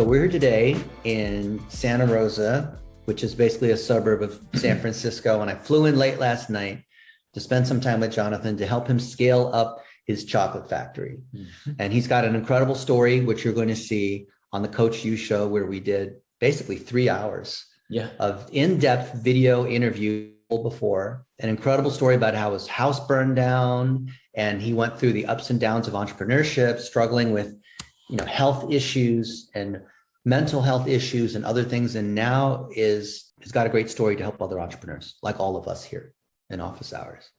So we're here today in Santa Rosa, which is basically a suburb of San Francisco. And I flew in late last night to spend some time with Jonathan to help him scale up his chocolate factory. And he's got an incredible story, which you're going to see on the Coach U show, where we did basically 3 hours of in-depth video interview before. An incredible story about how his house burned down, and he went through the ups and downs of entrepreneurship, struggling with health issues and mental health issues and other things. And now has got a great story to help other entrepreneurs like all of us here in office hours.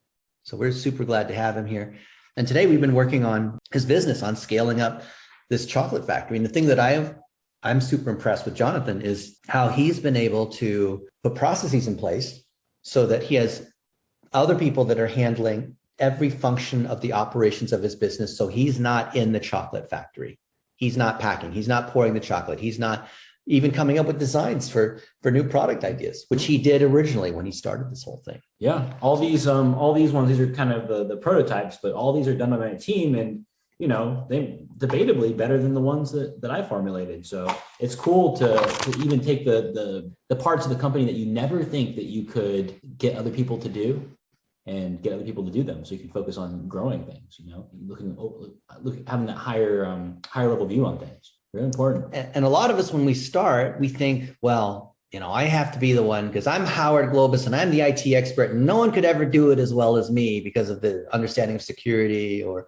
So we're super glad to have him here. And today we've been working on his business, on scaling up this chocolate factory. And the thing that I'm super impressed with Jonathan is how he's been able to put processes in place so that he has other people that are handling every function of the operations of his business. So he's not in the chocolate factory. He's not packing. He's not pouring the chocolate. He's not even coming up with designs for new product ideas, which he did originally when he started this whole thing. Yeah, all these ones, these are kind of the prototypes, but all these are done by my team, and they debatably better than the ones that I formulated. So it's cool to even take the parts of the company that you never think that you could get other people to do, and get other people to do them, so you can focus on growing things. Having that higher level view on things, really important. And a lot of us, when we start, we think, well, I have to be the one because I'm Howard Globus and I'm the IT expert, and no one could ever do it as well as me because of the understanding of security. Or,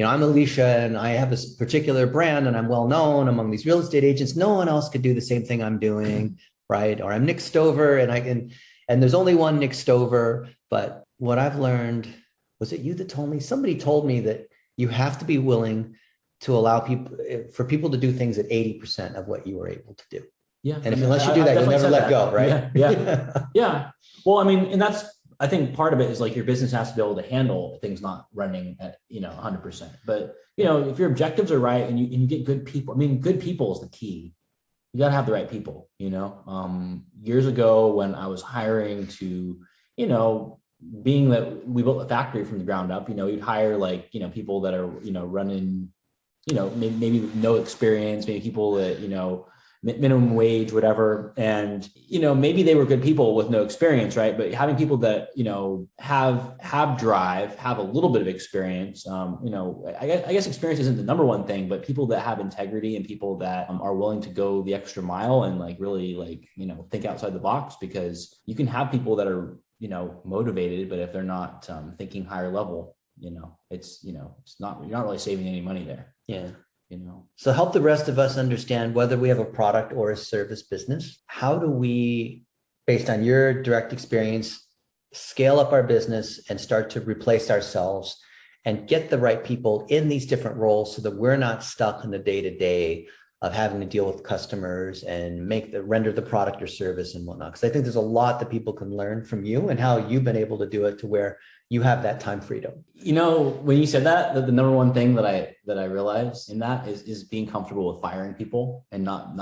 I'm Alicia and I have this particular brand and I'm well known among these real estate agents. No one else could do the same thing I'm doing, right? Or I'm Nick Stover and there's only one Nick Stover. But what I've learned, was it you that told me? Somebody told me that you have to be willing to allow for people to do things at 80% of what you were able to do. Yeah. And unless you do that, you'll never let go, right? Yeah. Well, and I think part of it is like your business has to be able to handle things not running at, 100%. But, if your objectives are right and you get good people, good people is the key. You got to have the right people, years ago when I was hiring to, being that we built a factory from the ground up, you'd hire people that are, running, maybe no experience, maybe people that, minimum wage, whatever. And, maybe they were good people with no experience, right? But having people that, have drive, have a little bit of experience, I guess experience isn't the number one thing, but people that have integrity and people that are willing to go the extra mile and really think outside the box, because you can have people that are, motivated, but if they're not thinking higher level, it's not, you're not really saving any money there. Yeah. So help the rest of us understand, whether we have a product or a service business, how do we, based on your direct experience, scale up our business and start to replace ourselves and get the right people in these different roles so that we're not stuck in the day-to-day of having to deal with customers and render the product or service and whatnot. Because I think there's a lot that people can learn from you and how you've been able to do it to where you have that time freedom. When you said that, the number one thing that I realized in that is being comfortable with firing people and not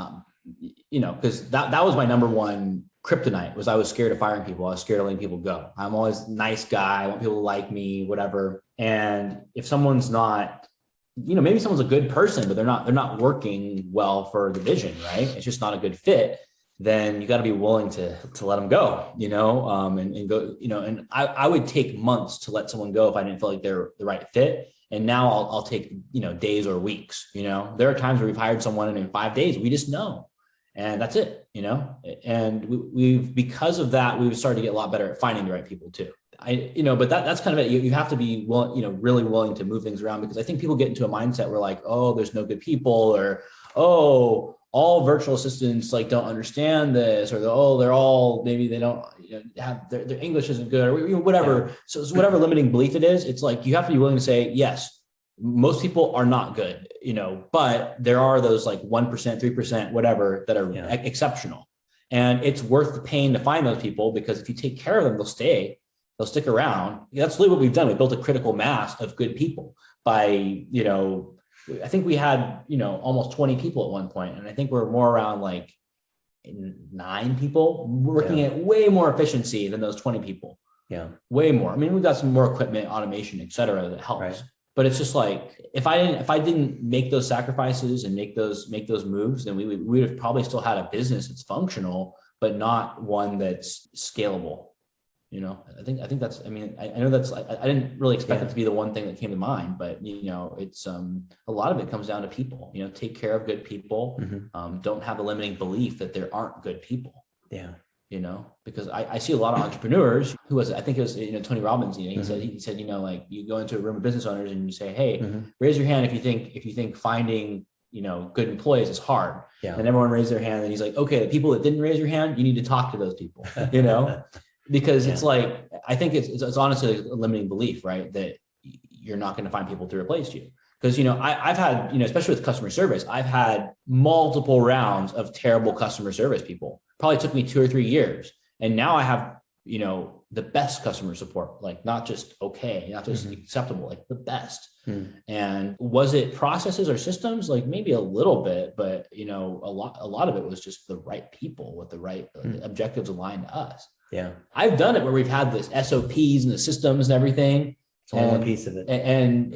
because that was my number one kryptonite. Was I was scared of firing people. I was scared of letting people go. I'm always a nice guy. I want people to like me, whatever. And if someone's not, maybe someone's a good person, but they're not working well for the vision, right? It's just not a good fit. Then you got to be willing to let them go, and go, and I would take months to let someone go if I didn't feel like they're the right fit. And now I'll take, days or weeks, there are times where we've hired someone and in 5 days, we just know, and that's it, and we've, because of that, we've started to get a lot better at finding the right people too. But that's kind of it. You have to be willing, really willing to move things around, because I think people get into a mindset where like, oh, there's no good people, or, oh, all virtual assistants don't understand this, or they're all, maybe they don't have their English isn't good, or whatever. Yeah. So whatever limiting belief it is, it's like, you have to be willing to say, yes, most people are not good, but there are those 1%, 3%, whatever, that are exceptional. And it's worth the pain to find those people, because if you take care of them, they'll stick around. That's really what we've done. We built a critical mass of good people by, I think we had, almost 20 people at one point. And I think we're more around 9 people working at way more efficiency than those 20 people. Yeah. Way more. We've got some more equipment, automation, et cetera, that helps. Right. But it's just like, if I didn't make those sacrifices and make those moves, then we would have probably still had a business that's functional, but not one that's scalable. I think that's, I mean, I know that's, I didn't really expect it to be the one thing that came to mind, but it's, a lot of it comes down to people, take care of good people. Don't have a limiting belief that there aren't good people. Yeah. Because I see a lot of entrepreneurs who I think it was, Tony Robbins, he said, like you go into a room of business owners and you say, hey, raise your hand if you think finding, good employees is hard. Yeah. And everyone raised their hand and he's like, okay, the people that didn't raise your hand, you need to talk to those people, because it's like, I think it's honestly a limiting belief, right? That you're not going to find people to replace you. Because, I've had, especially with customer service, I've had multiple rounds of terrible customer service people. Probably took me 2 or 3 years. And now I have, the best customer support, like not just okay, not just acceptable, like the best. And was it processes or systems? Like maybe a little bit, but, a lot of it was just the right people with the right objectives aligned to us. Yeah. I've done it where we've had this SOPs and the systems and everything. It's only one piece of it. And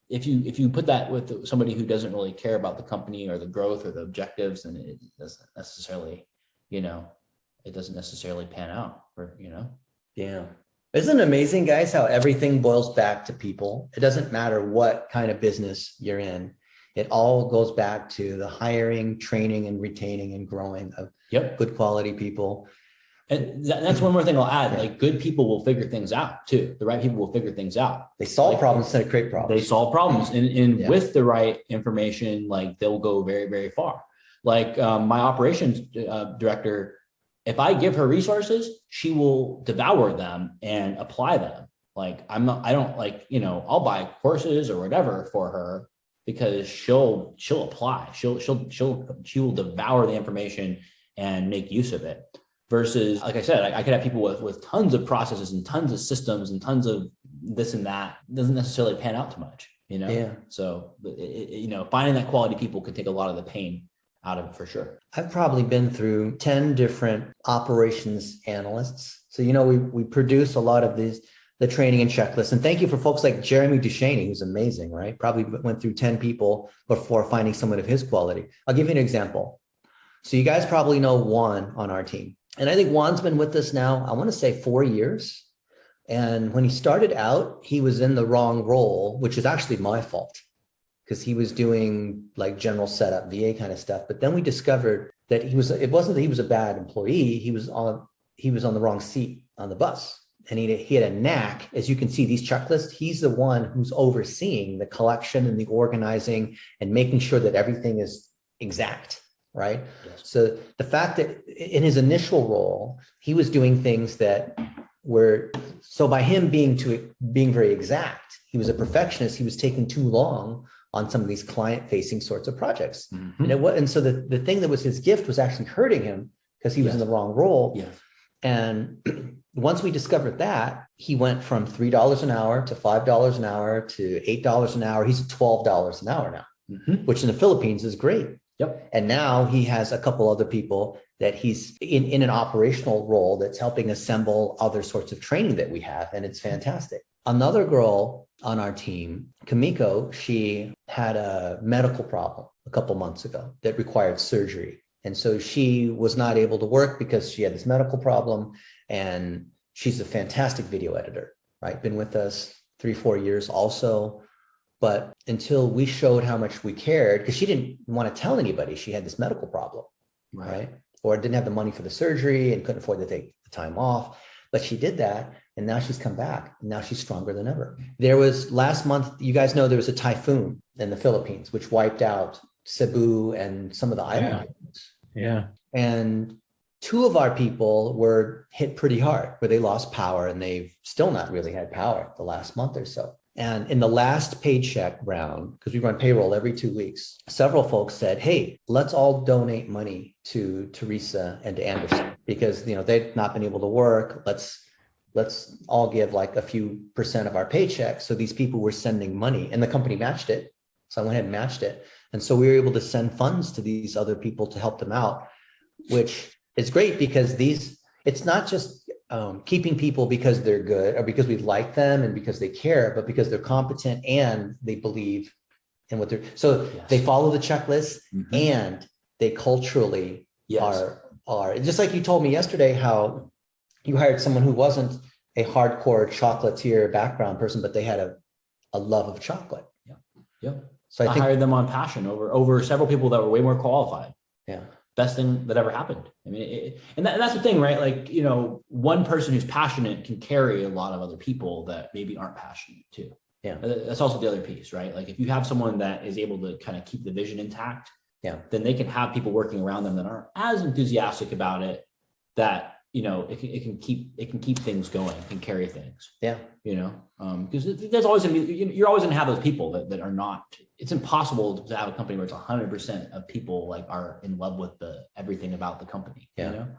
if you put that with somebody who doesn't really care about the company or the growth or the objectives, then it doesn't necessarily, it doesn't necessarily pan out for, Yeah. Isn't it amazing, guys, how everything boils back to people? It doesn't matter what kind of business you're in. It all goes back to the hiring, training, and retaining and growing of good quality people. And that's one more thing I'll add. Like good people will figure things out too. The right people will figure things out. They solve problems instead of create problems. They solve problems, and with the right information, like they'll go very, very far. Like my operations director, if I give her resources, she will devour them and apply them. Like I don't like, I'll buy courses or whatever for her because she'll apply. She will devour the information and make use of it. Versus, like I said, I could have people with tons of processes and tons of systems and tons of this and that. It doesn't necessarily pan out too much, Yeah. So, finding that quality people can take a lot of the pain out of it for sure. I've probably been through 10 different operations analysts. So, we produce a lot of the training and checklists. And thank you for folks like Jeremy Duchesne, who's amazing, right? Probably went through 10 people before finding someone of his quality. I'll give you an example. So you guys probably know Juan on our team. And I think Juan's been with us now, I want to say 4 years. And when he started out, he was in the wrong role, which is actually my fault because he was doing like general setup, VA kind of stuff. But then we discovered that it wasn't that he was a bad employee. He was on the wrong seat on the bus. And he had a knack, as you can see, these checklists, he's the one who's overseeing the collection and the organizing and making sure that everything is exact. Right. Yes. So the fact that in his initial role, he was doing things that were, so by him being very exact, he was a perfectionist. He was taking too long on some of these client facing sorts of projects. And so the thing that was his gift was actually hurting him because he was in the wrong role. Yes. And once we discovered that, he went from $3 an hour to $5 an hour to $8 an hour. He's at $12 an hour now, which in the Philippines is great. Yep. And now he has a couple other people that he's in an operational role that's helping assemble other sorts of training that we have. And it's fantastic. Another girl on our team, Kamiko, she had a medical problem a couple months ago that required surgery. And so she was not able to work because she had this medical problem. And she's a fantastic video editor, right? Been with us 3-4 years also. But until we showed how much we cared, because she didn't want to tell anybody she had this medical problem, right? Or didn't have the money for the surgery and couldn't afford to take the time off. But she did that. And now she's come back. And now she's stronger than ever. There was last month, you guys know there was a typhoon in the Philippines, which wiped out Cebu and some of the islands. Yeah. And 2 of our people were hit pretty hard where they lost power and they've still not really had power the last month or so. And in the last paycheck round, because we run payroll every 2 weeks, several folks said, hey, let's all donate money to Teresa and to Anderson because, they've not been able to work. Let's all give like a few % of our paycheck. So these people were sending money and the company matched it. So I went ahead and matched it. And so we were able to send funds to these other people to help them out, which is great because it's not just keeping people because they're good or because we like them and because they care, but because they're competent and they believe in what they're, so they follow the checklist and they culturally are just like you told me yesterday, how you hired someone who wasn't a hardcore chocolatier background person, but they had a love of chocolate. So I hired them on passion over several people that were way more qualified. Yeah. Best thing that ever happened. I mean, that's the thing, right? Like, one person who's passionate can carry a lot of other people that maybe aren't passionate too. Yeah. That's also the other piece, right? Like if you have someone that is able to kind of keep the vision intact, then they can have people working around them that aren't as enthusiastic about it, that, it can keep things going, can carry things. Yeah. Because there's always you're always going to have those people that are not. It's impossible to have a company where it's 100% of people like are in love with everything about the company. And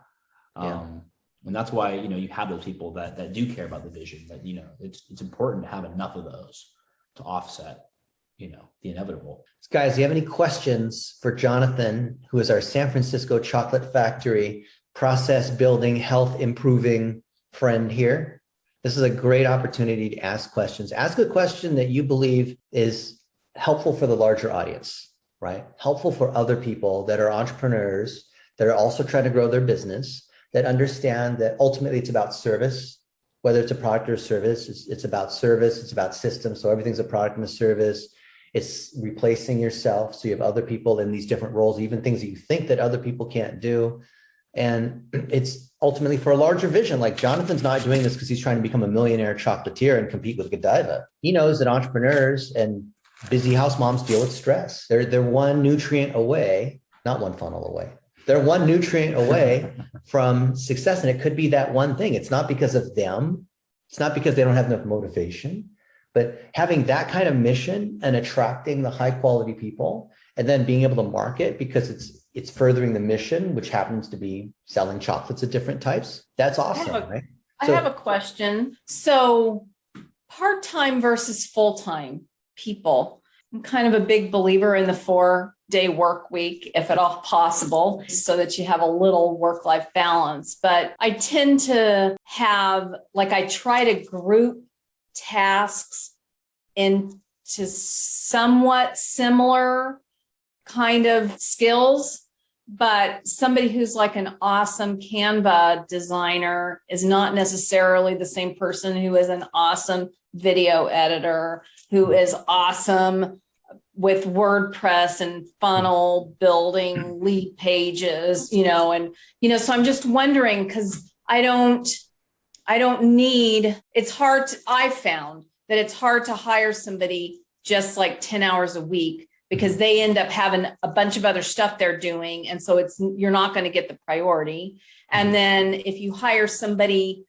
that's why you have those people that do care about the vision. That it's important to have enough of those to offset the inevitable. Guys, do you have any questions for Jonathan, who is our San Francisco Chocolate Factory process building, health improving friend here? This is a great opportunity to ask questions. Ask a question that you believe is helpful for the larger audience, right? Helpful for other people that are entrepreneurs, that are also trying to grow their business, that understand that ultimately it's about service, whether it's a product or service. It's about service, it's about systems. So everything's a product and a service. It's replacing yourself. So you have other people in these different roles, even things that you think that other people can't do. And it's ultimately for a larger vision. Like Jonathan's not doing this because he's trying to become a millionaire chocolatier and compete with Godiva. He knows that entrepreneurs and busy house moms deal with stress. They're one nutrient away, not one funnel away. They're one nutrient away from success. And it could be that one thing. It's not because of them. It's not because they don't have enough motivation, but having that kind of mission and attracting the high quality people and then being able to market because it's furthering the mission, which happens to be selling chocolates of different types. That's awesome, right? I have a question. So part-time versus full-time people. I'm kind of a big believer in the 4-day work week, if at all possible, so that you have a little work-life balance. But I tend to I try to group tasks into somewhat similar kind of skills. But somebody who's like an awesome Canva designer is not necessarily the same person who is an awesome video editor, who is awesome with WordPress and funnel building, lead pages, so I'm just wondering, because I found that it's hard to hire somebody just like 10 hours a week, because they end up having a bunch of other stuff they're doing. And so you're not going to get the priority. And then if you hire somebody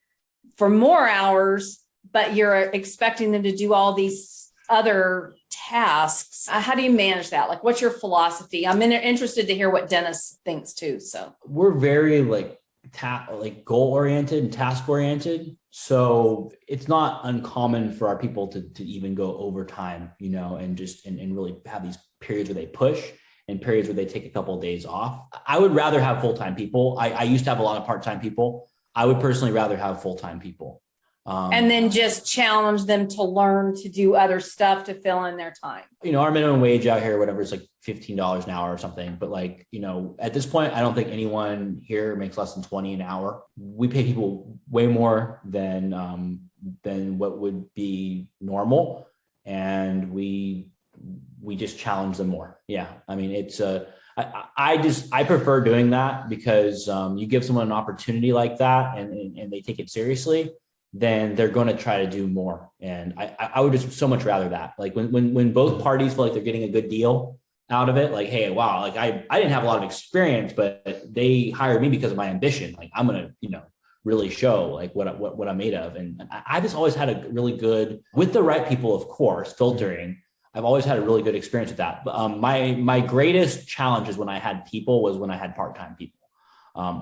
for more hours, but you're expecting them to do all these other tasks, how do you manage that? Like, what's your philosophy? I'm interested to hear what Dennis thinks too. So we're very goal oriented and task oriented. So it's not uncommon for our people to even go overtime, and really have these periods where they push and periods where they take a couple of days off. I would rather have full-time people. I used to have a lot of part-time people. I would personally rather have full-time people. And then just challenge them to learn to do other stuff to fill in their time. Our minimum wage out here, whatever, is like $15 an hour or something. But at this point, I don't think anyone here makes less than 20 an hour. We pay people way more than what would be normal. And we just challenge them more. Yeah. I mean, it's I prefer doing that because you give someone an opportunity like that and they take it seriously, then they're going to try to do more. And I would just so much rather that, like when both parties feel like they're getting a good deal out of it, like, hey, wow, like I didn't have a lot of experience, but they hired me because of my ambition. Like I'm going to, really show like what I'm made of. And I just always had a really good, with the right people, of course, filtering. I've always had a really good experience with that. But my greatest challenge is when I had part-time people,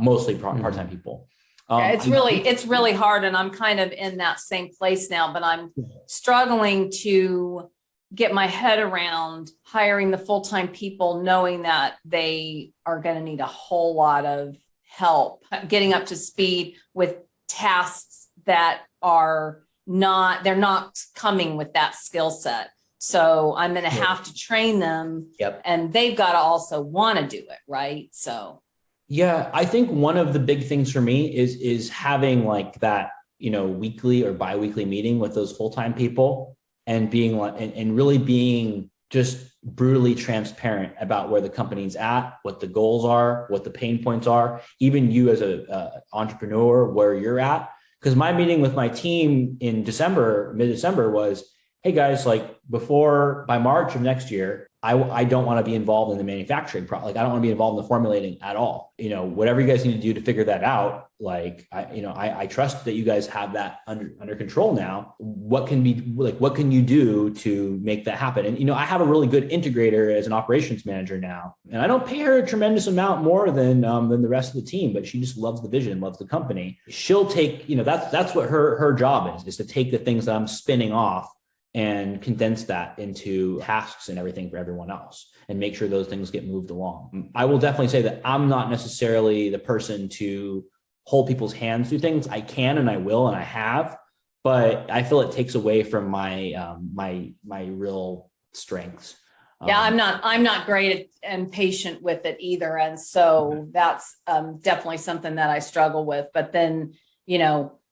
mostly part-time people. It's really hard. And I'm kind of in that same place now, but I'm struggling to get my head around hiring the full-time people, knowing that they are going to need a whole lot of help getting up to speed with tasks that are they're not coming with that skill set. So I'm going to have to train them. Yep. And they've got to also want to do it. Right. So. Yeah, I think one of the big things for me is having like that, weekly or biweekly meeting with those full-time people and being like, and really being just brutally transparent about where the company's at, what the goals are, what the pain points are, even you as a entrepreneur, where you're at. Because my meeting with my team in mid-December was, hey guys, like by March of next year, I don't want to be involved in the manufacturing I don't want to be involved in the formulating at all. Whatever you guys need to do to figure that out. Like, I trust that you guys have that under control now. What can you do to make that happen? And, I have a really good integrator as an operations manager now, and I don't pay her a tremendous amount more than the rest of the team, but she just loves the vision, loves the company. She'll take, that's what her job is to take the things that I'm spinning off and condense that into tasks and everything for everyone else and make sure those things get moved along. I will definitely say that I'm not necessarily the person to hold people's hands through things. I can, and I will, and I have, but I feel it takes away from my my real strengths. Yeah, I'm not great and patient with it either. And so that's definitely something that I struggle with. But then,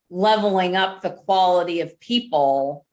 leveling up the quality of people,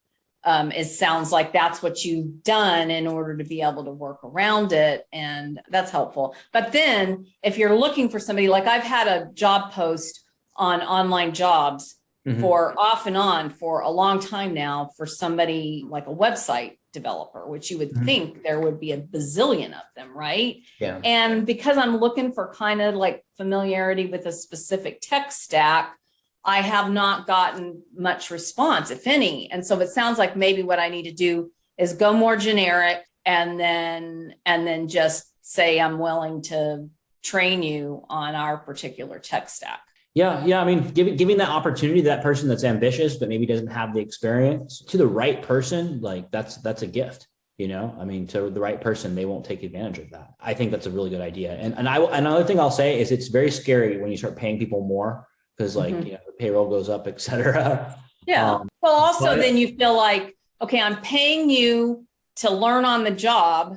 it sounds like that's what you've done in order to be able to work around it. And that's helpful. But then if you're looking for somebody, like I've had a job post on online jobs for off and on for a long time now for somebody like a website developer, which you would think there would be a bazillion of them, right? Yeah. And because I'm looking for kind of like familiarity with a specific tech stack, I have not gotten much response, if any. And so it sounds like maybe what I need to do is go more generic and then just say I'm willing to train you on our particular tech stack. Yeah. I mean, giving that opportunity to that person that's ambitious, but maybe doesn't have the experience, to the right person, like that's a gift. I mean, to the right person, they won't take advantage of that. I think that's a really good idea. And another thing I'll say is it's very scary when you start paying people more. Because the payroll goes up, et cetera. Yeah. Well, also then you feel like, okay, I'm paying you to learn on the job,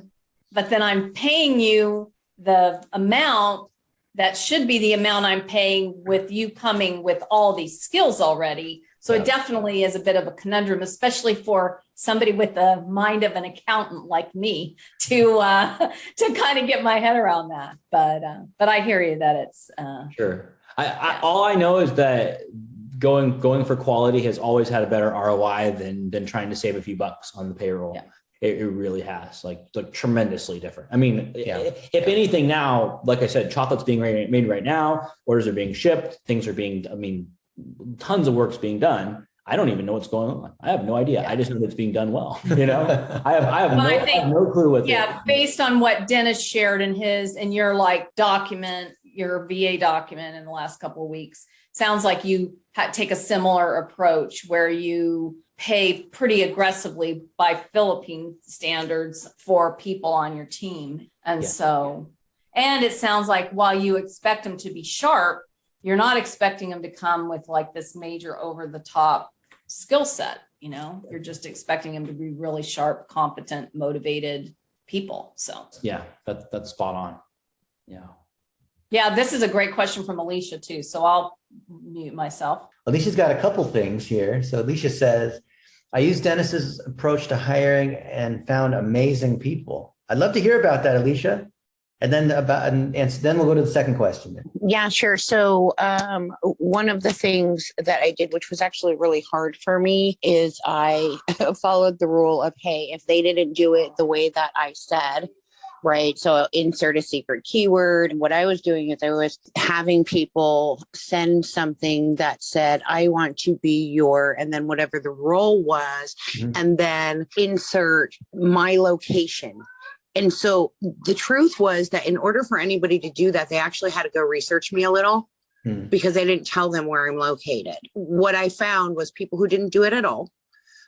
but then I'm paying you the amount that should be the amount I'm paying with you coming with all these skills already. So it definitely is a bit of a conundrum, especially for somebody with the mind of an accountant like me to kind of get my head around that. But I hear you that it's sure. All I know is that going for quality has always had a better ROI than trying to save a few bucks on the payroll. Yeah. It really has, like tremendously different. I mean, if anything now, like I said, chocolate's being made right now, orders are being shipped, tons of work's being done. I don't even know what's going on. I have no idea. Yeah. I just know that it's being done well. I have no clue what. Yeah, based on what Dennis shared in your your VA document in the last couple of weeks, sounds like you take a similar approach where you pay pretty aggressively by Philippine standards for people on your team. And and it sounds like while you expect them to be sharp, you're not expecting them to come with like this major over the top skill set. You're just expecting them to be really sharp, competent, motivated people. So yeah, that's spot on. Yeah. Yeah, this is a great question from Alicia too. So I'll mute myself. Alicia's got a couple things here. So Alicia says, I used Dennis's approach to hiring and found amazing people. I'd love to hear about that, Alicia. And then then we'll go to the second question. Yeah, sure. So one of the things that I did, which was actually really hard for me, is I followed the rule of, hey, if they didn't do it the way that I said, right? So insert a secret keyword. And what I was doing is I was having people send something that said, I want to be and then whatever the role was, and then insert my location. And so the truth was that in order for anybody to do that, they actually had to go research me a little because I didn't tell them where I'm located. What I found was people who didn't do it at all.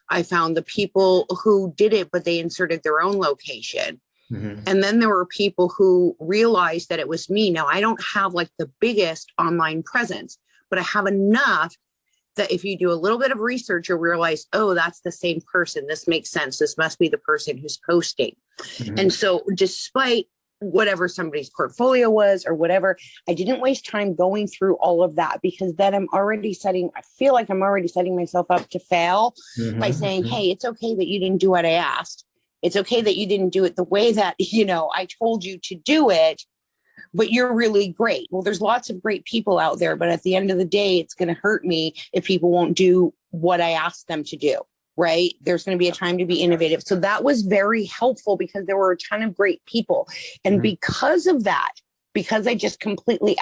I found the people who did it, but they inserted their own location. And then there were people who realized that it was me. Now, I don't have like the biggest online presence, but I have enough that if you do a little bit of research, you'll realize, oh, that's the same person. This makes sense. This must be the person who's posting. Mhm. And so despite whatever somebody's portfolio was or whatever, I didn't waste time going through all of that, because then I feel like I'm already setting myself up to fail by Mhm. saying, hey, it's okay that you didn't do what I asked. It's okay that you didn't do it the way that, I told you to do it, but you're really great. Well, there's lots of great people out there, but at the end of the day, it's going to hurt me if people won't do what I asked them to do. Right. There's going to be a time to be innovative. So that was very helpful, because there were a ton of great people. And Mhm. because of that, because I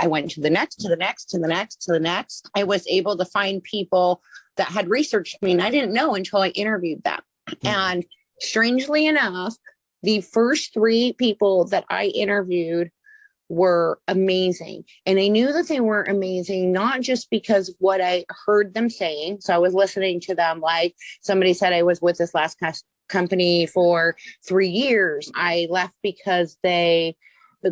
went to the next, to the next, to the next, to the next, I was able to find people that had researched me, and I didn't know until I interviewed them. Mhm. And strangely enough, the first 3 people that I interviewed were amazing. And I knew that they were amazing, not just because of what I heard them saying. So I was listening to them, like somebody said, I was with this last company for 3 years. I left because they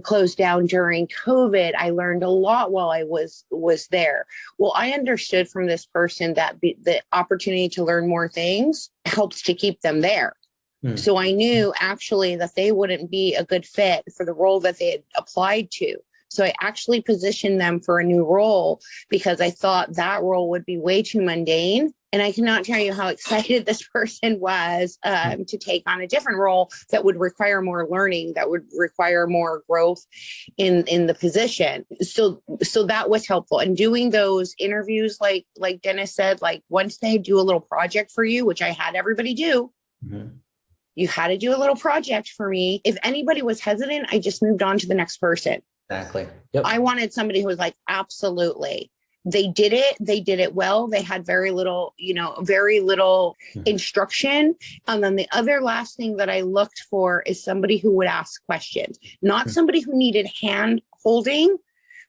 closed down during COVID. I learned a lot while I was there. Well, I understood from this person that the opportunity to learn more things helps to keep them there. Hmm. So I knew actually that they wouldn't be a good fit for the role that they had applied to. So I actually positioned them for a new role, because I thought that role would be way too mundane. And I cannot tell you how excited this person was to take on a different role that would require more learning, that would require more growth in the position. So that was helpful. And doing those interviews, like Dennis said, like once they do a little project for you, which I had everybody do, Mhm. you had to do a little project for me. If anybody was hesitant, I just moved on to the next person. Exactly. Yep. I wanted somebody who was like, absolutely. They did it. They did it well. They had very little Mhm. instruction. And then the other last thing that I looked for is somebody who would ask questions, not Mhm. somebody who needed hand holding,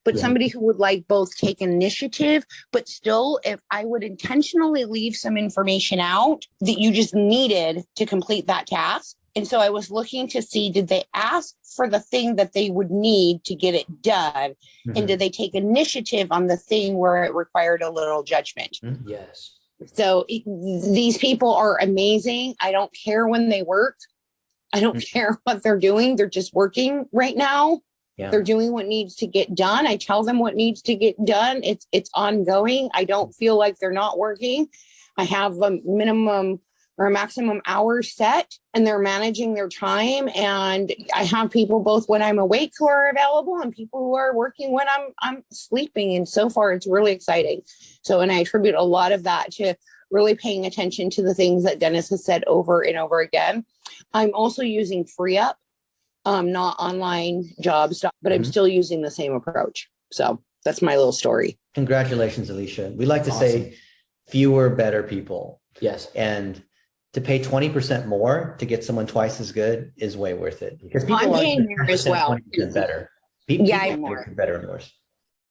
but Yeah. somebody who would like both take initiative, but still, if I would intentionally leave some information out that you just needed to complete that task. And so I was looking to see, did they ask for the thing that they would need to get it done? And Mhm. did they take initiative on the thing where it required a little judgment? Yes. So these people are amazing. I don't care when they work. I don't care what they're doing. They're just working right now. Yeah. They're doing what needs to get done. I tell them what needs to get done. It's ongoing. I don't feel like they're not working. I have a minimum or a maximum hours set, and they're managing their time. And I have people both when I'm awake who are available, and people who are working when I'm sleeping. And so far, it's really exciting. So, and I attribute a lot of that to really paying attention to the things that Dennis has said over and over again. I'm also using FreeUp, not online jobs, but I'm Mhm. still using the same approach. So that's my little story. Congratulations, Alicia. We like to Awesome. say fewer, better people. Yes. And to pay 20% more to get someone twice as good is way worth it. Because I'm people paying aren't more as well. 20% better. Yeah, People I'm more. are better and worse.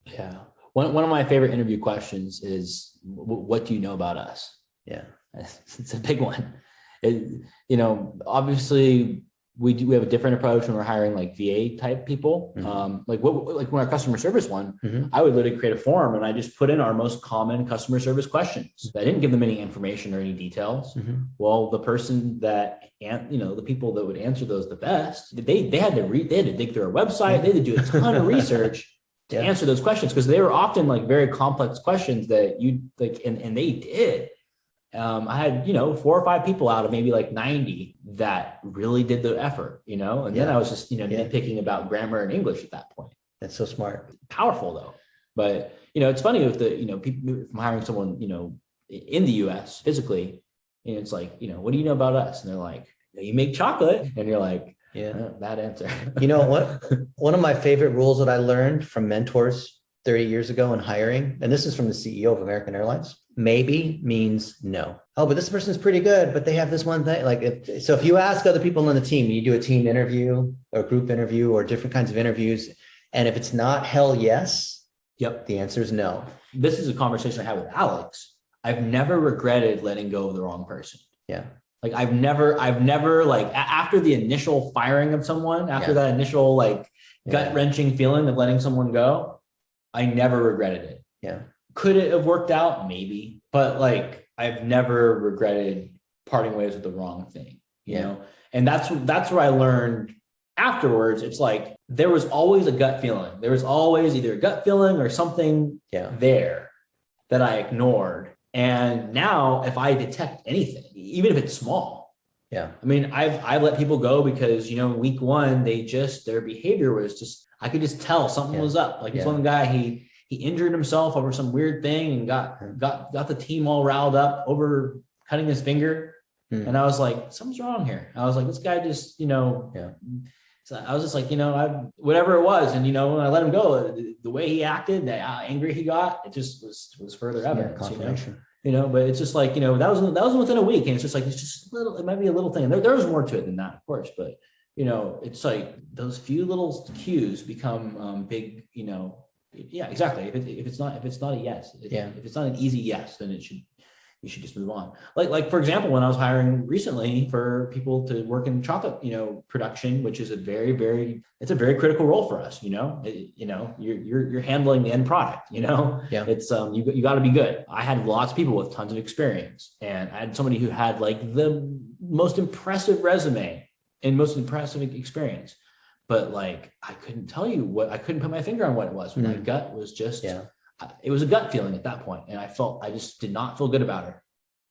Yeah. One of my favorite interview questions is, what do you know about us? Yeah. It's a big one. Obviously we have a different approach when we're hiring like VA type people. Mhm. Like when our customer service one, Mhm. I would literally create a form and I just put in our most common customer service questions. I didn't give them any information or any details. Mhm. Well, the person that, the people that would answer those the best, they had to dig through our website. They had to do a ton of research to Yeah. answer those questions, because they were often like very complex questions that you like, and they did. I had, 4 or 5 people out of maybe like 90 that really did the effort, and then Yeah. I was just, nitpicking about grammar and English at that point. That's so smart. Powerful though. But, it's funny with the, people from hiring someone, in the US physically, and it's like, what do you know about us? And they're like, you make chocolate. And you're like, Yeah. bad answer. You know what? One of my favorite rules that I learned from mentors 30 years ago in hiring, and this is from the CEO of American Airlines, maybe means no. Oh, but this person's pretty good, but they have this one thing. If you ask other people on the team, you do a team interview or group interview or different kinds of interviews, and if it's not hell yes, Yep. the answer is no. This is a conversation I had with Alex. I've never regretted letting go of the wrong person. Yeah. Like I've never after the initial firing of someone, after that initial gut wrenching feeling of letting someone go, I never regretted it. Yeah. Could it have worked out? Maybe. but like I've never regretted parting ways with the wrong thing, you know? And that's where I learned afterwards. It's like, there was always a gut feeling. There was always either a gut feeling or something there that I ignored. And now if I detect anything, even if it's small, I mean, I've let people go because, you know, week one, their behavior was just, I could just tell something was up. Like this one guy, he injured himself over some weird thing and got the team all riled up over cutting his finger. And I was like, something's wrong here. I was like, this guy just, you know, so I was just like, you know, whatever it was. And, you know, when I let him go, the way he acted, how angry he got, it just was further evidence, confirmation. You know, but it's just like, you know, that was within a week. And it's just like, it's just a little, it might be a little thing. There was more to it than that, of course, but you know, it's like those few little cues become big, you know, exactly. If it's not a yes, if it's not an easy yes, then you should just move on. Like for example, when I was hiring recently for people to work in chocolate, you know, production, which is a very critical role for us. You know, you're handling the end product. You know, it's you got to be good. I had lots of people with tons of experience, and I had somebody who had like the most impressive resume and most impressive experience, but like I couldn't tell you I couldn't put my finger on what it was. My gut was just. It was a gut feeling at that point, and I just did not feel good about her.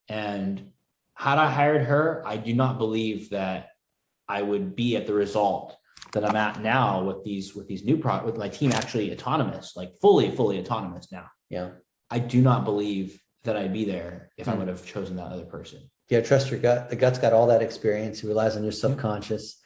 And had I hired her, I do not believe that I would be at the result that I'm at now with these new with my team actually autonomous, like fully autonomous now. I do not believe that I'd be there if I would have chosen that other person. Trust your gut. The gut's got all that experience. It relies on your subconscious.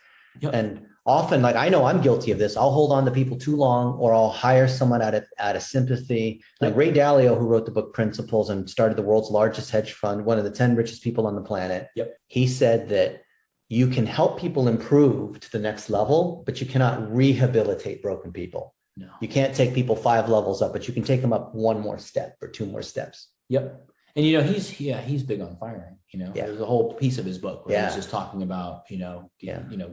And often, like I know I'm guilty of this. I'll hold on to people too long, or I'll hire someone out of sympathy. Like Ray Dalio, who wrote the book Principles and started the world's largest hedge fund, one of the 10 richest people on the planet. He said that you can help people improve to the next level, but you cannot rehabilitate broken people. No. You can't take people 5 levels up, but you can take them up 1 more step or 2 more steps. And you know, he's big on firing. You know, there's a whole piece of his book where he's just talking about, you know,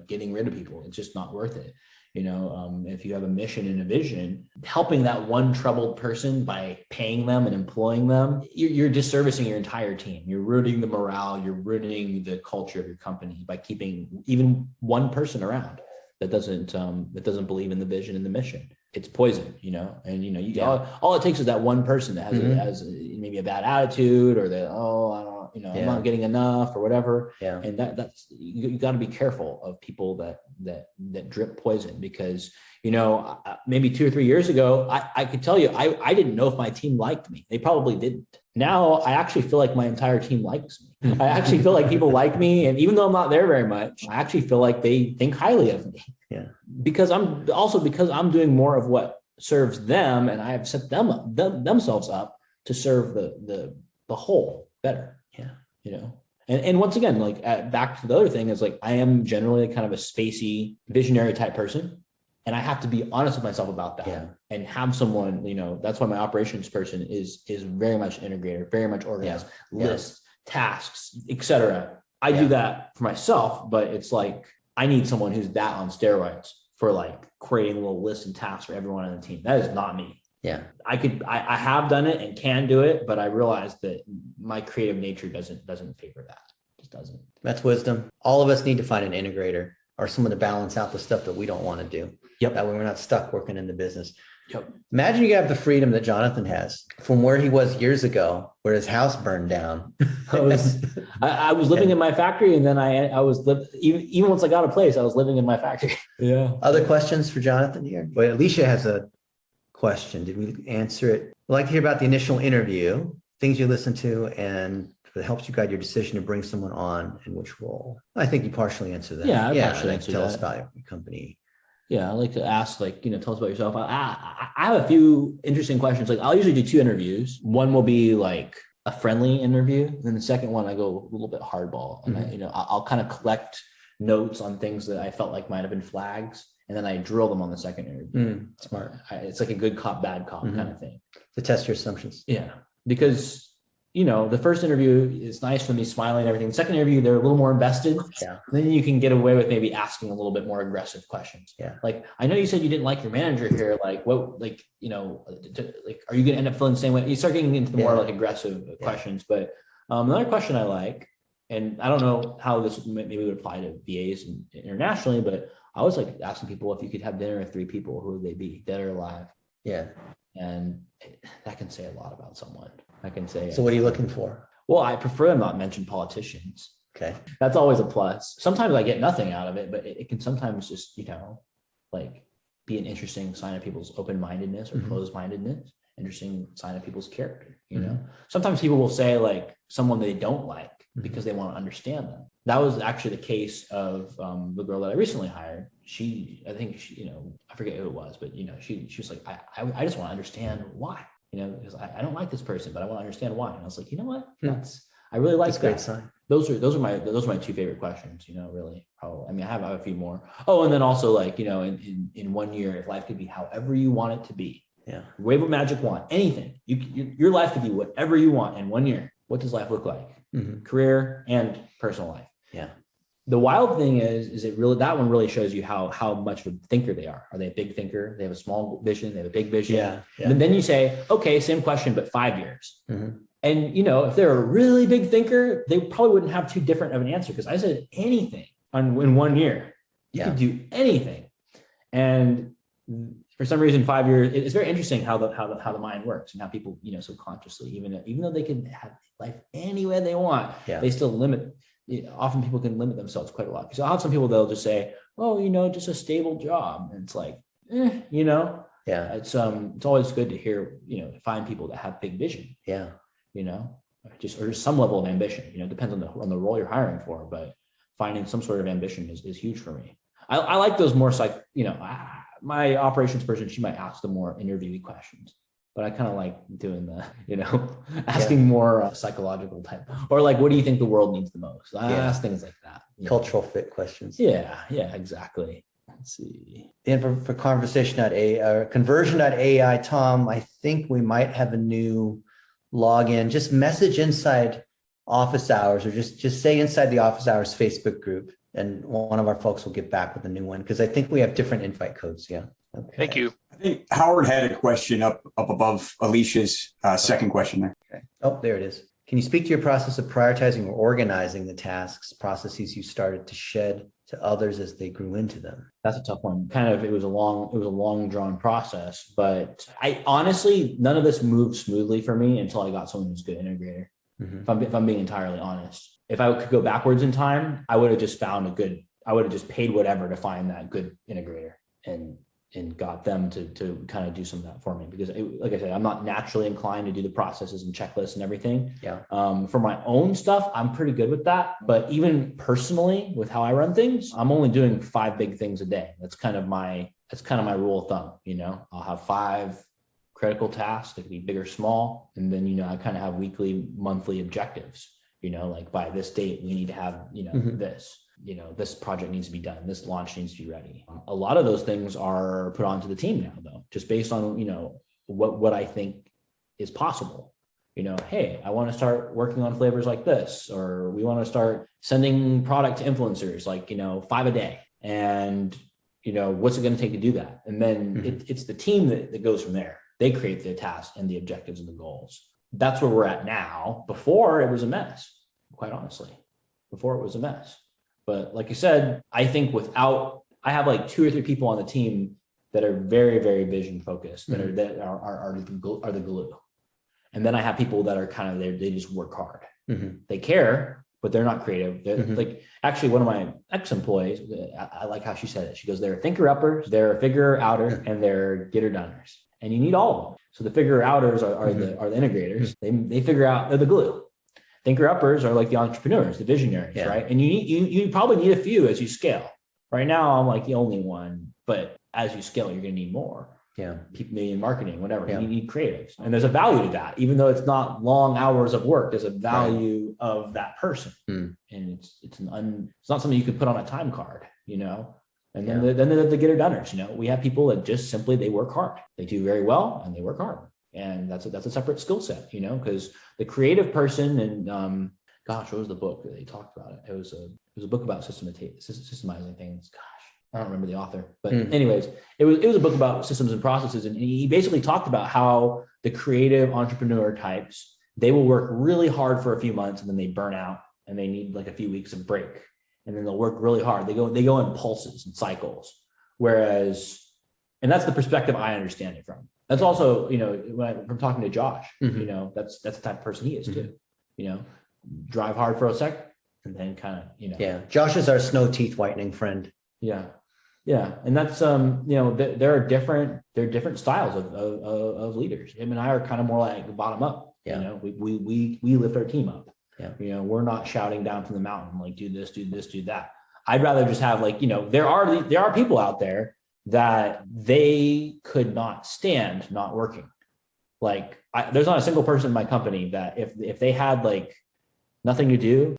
getting rid of people. It's just not worth it. You know, if you have a mission and a vision, helping that one troubled person by paying them and employing them, you're disservicing your entire team. You're ruining the morale. You're ruining the culture of your company by keeping even one person around that doesn't believe in the vision and the mission. It's poison, you know, and, you know, all it takes is that one person that has maybe a bad attitude, or that, I'm not getting enough or whatever. And that's, you got to be careful of people that drip poison, because, you know, maybe 2 or 3 years ago, I could tell you, I didn't know if my team liked me. They probably didn't. Now I actually feel like my entire team likes me. I actually feel like people like me. And even though I'm not there very much, I actually feel like they think highly of me. Because I'm doing more of what serves them, and I have set themselves up to serve the whole better. You know, and once again, like back to the other thing is like, I am generally kind of a spacey visionary type person, and I have to be honest with myself about that and have someone, you know, that's why my operations person is very much integrator, very much organized, lists, tasks, etc. I do that for myself, but it's like, I need someone who's that on steroids for like creating a little list and tasks for everyone on the team. That is not me. I have done it and can do it, but I realized that my creative nature doesn't favor that. It just doesn't. That's wisdom. All of us need to find an integrator or someone to balance out the stuff that we don't want to do. That way we're not stuck working in the business. Imagine you have the freedom that Jonathan has from where he was years ago, where his house burned down. I was living in my factory, and then I was even once I got a place, I was living in my factory. Other questions for Jonathan here? Well, Alicia has a question. Did we answer it? I'd like to hear about the initial interview, things you listened to, and that helps you guide your decision to bring someone on in which role. I think you partially answered that. Tell us about your company. I like to ask, like, you know, tell us about yourself. I have a few interesting questions. Like, I'll usually do 2 interviews. One will be like a friendly interview, and then the second one I go a little bit hardball, and I'll kind of collect notes on things that I felt like might have been flags, and then I drill them on the second interview. Smart. It's like a good cop, bad cop kind of thing To test your assumptions. Because the first interview is nice for me smiling and everything. The second interview, they're a little more invested. Yeah. Then you can get away with maybe asking a little bit more aggressive questions. Yeah. Like, I know you said you didn't like your manager here. Like, what, like, are you going to end up feeling the same way? You start getting into the more like aggressive questions. But another question I like, and I don't know how this maybe would apply to VAs internationally, but I always like asking people, if you could have dinner with 3 people, who would they be, dead or alive? Yeah. And that can say a lot about someone. I can say. So what are you looking for? Well, I prefer them not mention politicians. Okay. That's always a plus. Sometimes I get nothing out of it, but it can sometimes just, like be an interesting sign of people's open-mindedness or closed-mindedness, interesting sign of people's character, Sometimes people will say like someone they don't like because they want to understand them. That was actually the case of the girl that I recently hired. I think she, I forget who it was, but she was like, I just want to understand why, because I don't like this person, but I want to understand why. And I was like, you know what? I really like that. Great sign. Those are my 2 favorite questions, really. Probably. I mean, I have a few more. Oh, and then also like, in 1 year, if life could be however you want it to be, wave a magic wand, anything, your life could be whatever you want in 1 year. What does life look like? Career and personal life. Yeah. The wild thing is it really, that one really shows you how much of a thinker they are. Are they a big thinker? They have a small vision. They have a big vision. Yeah. And then you say, okay, same question, but 5 years. And, if they're a really big thinker, they probably wouldn't have too different of an answer, because I said anything in 1 year. You could do anything. And for some reason, 5 years, it's very interesting how the mind works, and how people, subconsciously, even though they can have life any way they want, they still limit. Often people can limit themselves quite a lot. So I'll have some people, they'll just say, oh, just a stable job. And it's like, it's always good to hear, find people that have big vision. Yeah. Or some level of ambition, depends on the role you're hiring for, but finding some sort of ambition is huge for me. I like those more my operations person, she might ask the more interviewee questions, but I kind of like doing the, asking more psychological type, or like, what do you think the world needs the most? I ask things like that. Cultural fit questions. Yeah, exactly. Let's see. And for conversion.ai, Tom, I think we might have a new login. Just message inside office hours, or just say inside the office hours Facebook group, and one of our folks will get back with a new one, because I think we have different invite codes. Yeah. Okay. Thank you. I think Howard had a question up above Alicia's second question there. Okay. Oh, there it is. Can you speak to your process of prioritizing or organizing the tasks, processes you started to shed to others as they grew into them? That's a tough one. It was a long drawn process, but I honestly, none of this moved smoothly for me until I got someone who's a good integrator. If I'm being entirely honest, if I could go backwards in time, I would have just paid whatever to find that good integrator and got them to kind of do some of that for me, because like I said, I'm not naturally inclined to do the processes and checklists and everything. Yeah. For my own stuff, I'm pretty good with that. But even personally, with how I run things, I'm only doing 5 big things a day. That's kind of my rule of thumb. I'll have 5 critical tasks that can be big or small. And then, I kind of have weekly, monthly objectives, like by this date, we need to have, this. This project needs to be done. This launch needs to be ready. A lot of those things are put onto the team now, though, just based on, what I think is possible. Hey, I want to start working on flavors like this, or we want to start sending product to influencers, like, 5 a day. And, what's it going to take to do that? And then it's the team that goes from there. They create the tasks and the objectives and the goals. That's where we're at now. Before, it was a mess, quite honestly. Before, it was a mess. But like you said, I think I have like 2 or 3 people on the team that are very, very vision focused, that are the glue. And then I have people that are kind of there, they just work hard. They care, but they're not creative. Like, actually, one of my ex-employees, I like how she said it. She goes, they're thinker uppers, they're figure outer, and they're getter doners. And you need all of them. So the figure outers are the integrators. They figure out, they're the glue. Thinker uppers are like the entrepreneurs, the visionaries, right? And you probably need a few as you scale. Right now, I'm like the only one, but as you scale, you're going to need more. Yeah, people in marketing, whatever. You need creatives, and there's a value to that. Even though it's not long hours of work, there's a value of that person, and it's not something you could put on a time card, And then the getter doners, we have people that just simply, they work hard. They do very well and they work hard. And that's a separate skill set, because the creative person and gosh, what was the book that they talked about it? It was a book about systemizing things. Gosh, I don't remember the author, but anyways, it was a book about systems and processes. And he basically talked about how the creative entrepreneur types, they will work really hard for a few months and then they burn out and they need like a few weeks of break. And then they'll work really hard. They go in pulses and cycles. Whereas, and that's the perspective I understand it from. That's also, when I'm talking to Josh, that's the type of person he is too, drive hard for a sec and then kind of, Yeah. Josh is our snow teeth whitening friend. Yeah. Yeah. And that's, there are different styles of leaders. Him and I are kind of more like the bottom up. Yeah. We lift our team up. Yeah. We're not shouting down from the mountain, like do this, do that. I'd rather just have there are people out there that they could not stand not working. Like there's not a single person in my company that if they had like nothing to do,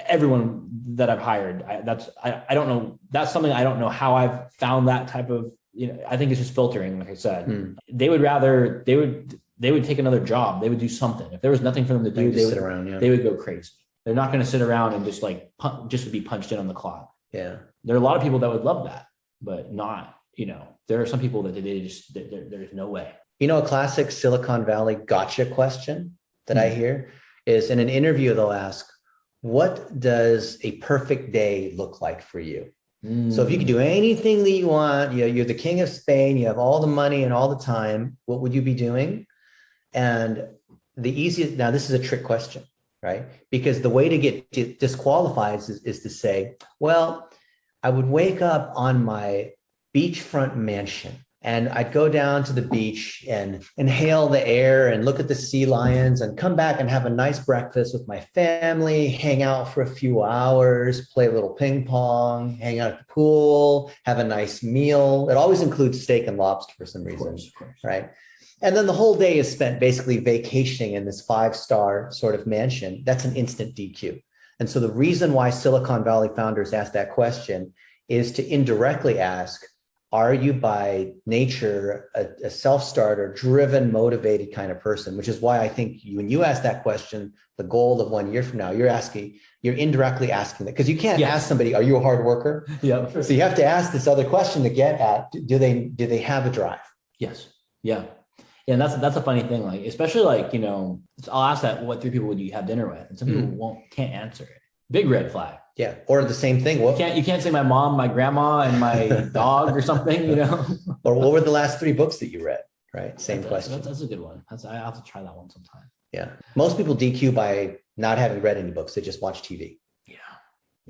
everyone that I've hired, I don't know. That's something I don't know how I've found that type of, I think it's just filtering. Like I said, they would take another job. They would do something. If there was nothing for them to do, they would go crazy. They're not going to sit around and just be punched in on the clock. Yeah. There are a lot of people that would love that, but not, there are some people that there's no way. A classic Silicon Valley gotcha question that I hear is in an interview, they'll ask, what does a perfect day look like for you? So if you could do anything that you want, you're the king of Spain, you have all the money and all the time, what would you be doing? And now this is a trick question, right? Because the way to get disqualified is to say, well, I would wake up on my beachfront mansion and I'd go down to the beach and inhale the air and look at the sea lions and come back and have a nice breakfast with my family, hang out for a few hours, play a little ping pong, hang out at the pool, have a nice meal. It always includes steak and lobster for some reason, Of course. right? And then the whole day is spent basically vacationing in this 5-star sort of mansion. That's an instant DQ. And so the reason why Silicon Valley founders ask that question is to indirectly ask, are you by nature a self-starter, driven, motivated kind of person? Which is why I think when you ask that question, the goal of 1 year from now, you're indirectly asking that, because you can't ask somebody, are you a hard worker? Yeah. So you have to ask this other question to get at, do they have a drive? Yes. Yeah. Yeah. And that's a funny thing. Like, especially like, I'll ask that, what 3 people would you have dinner with? And some people can't answer it. Big red flag. Yeah. Or the same thing. You can't say my mom, my grandma, and my dog or something, Or what were the last 3 books that you read? Right. Same question. That's a good one. I have to try that one sometime. Yeah. Most people DQ by not having read any books. They just watch TV. Yeah.